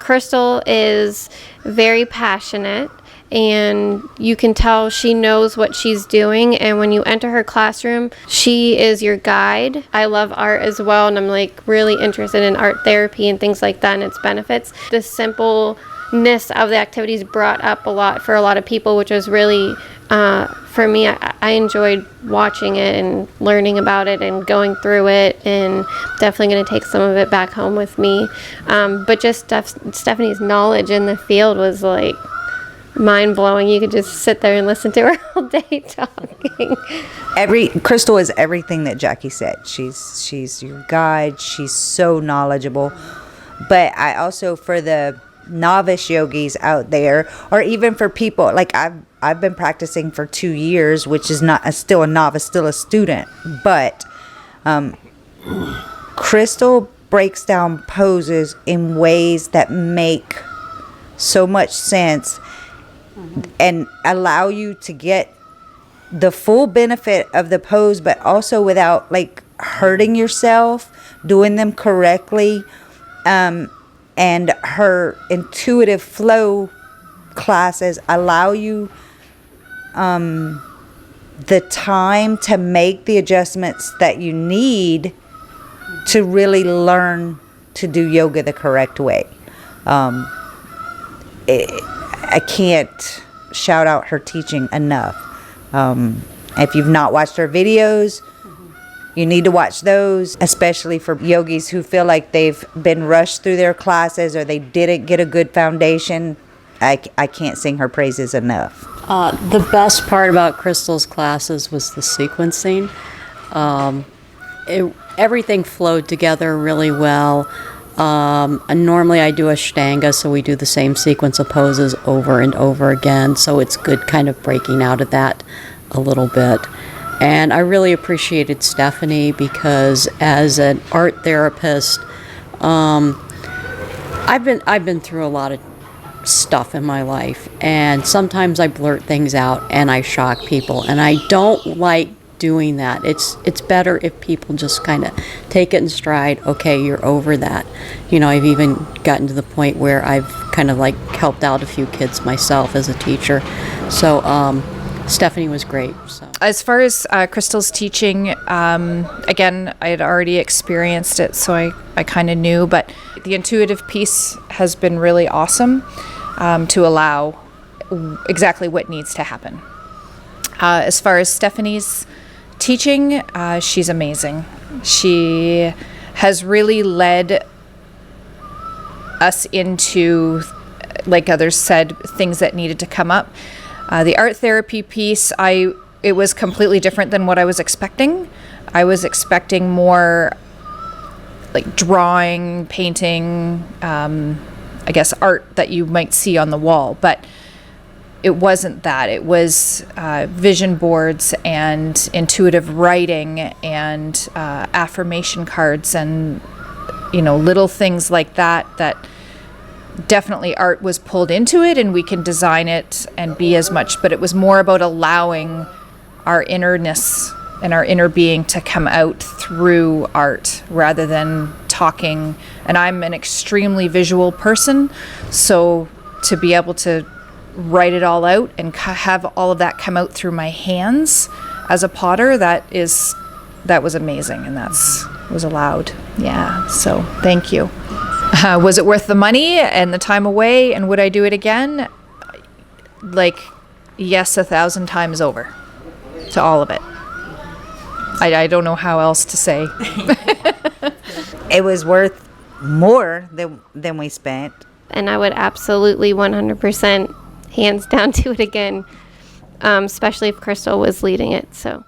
Crystal is very passionate, and you can tell she knows what she's doing, and when you enter her classroom, she is your guide. I love art as well, and I'm like really interested in art therapy and things like that and its benefits. The simpleness of the activities brought up a lot for a lot of people, which was really for me, I enjoyed watching it and learning about it and going through it, and definitely going to take some of it back home with me. But just Stephanie's knowledge in the field was like mind-blowing. You could just sit there and listen to her all day talking. Crystal is everything that Jackie said. She's your guide. She's so knowledgeable. But I also, for the novice yogis out there, or even for people like I've been practicing for 2 years, which is still a novice, still a student, but Crystal breaks down poses in ways that make so much sense and allow you to get the full benefit of the pose, but also without like hurting yourself, doing them correctly. And her intuitive flow classes allow you the time to make the adjustments that you need to really learn to do yoga the correct way. I can't shout out her teaching enough. If you've not watched her videos, you need to watch those, especially for yogis who feel like they've been rushed through their classes or they didn't get a good foundation. I can't sing her praises enough. The best part about Crystal's classes was the sequencing. Everything flowed together really well. And normally I do Ashtanga, so we do the same sequence of poses over and over again. So it's good kind of breaking out of that a little bit. And I really appreciated Stephanie because as an art therapist, I've been through a lot of stuff in my life, and sometimes I blurt things out and I shock people, and I don't like doing that. It's better if people just kind of take it in stride. Okay, you're over that. You know, I've even gotten to the point where I've kind of like helped out a few kids myself as a teacher. So Stephanie was great. So. As far as Crystal's teaching, again, I had already experienced it, so I kind of knew, but the intuitive piece has been really awesome to allow exactly what needs to happen. As far as Stephanie's teaching, she's amazing. She has really led us into, like others said, things that needed to come up. The art therapy piece, it was completely different than what I was expecting. I was expecting more like drawing, painting, I guess art that you might see on the wall, but it wasn't that. It was vision boards and intuitive writing and affirmation cards and, you know, little things like that definitely art was pulled into it, and we can design it and be as much, but it was more about allowing our innerness and our inner being to come out through art rather than talking. And I'm an extremely visual person, so to be able to write it all out and have all of that come out through my hands as a potter, that was amazing, and was allowed. Yeah, so thank you. Was it worth the money and the time away, and would I do it again? Like, yes, 1,000 times over to all of it. I don't know how else to say. It was worth more than we spent. And I would absolutely 100% hands down do it again, especially if Crystal was leading it. So.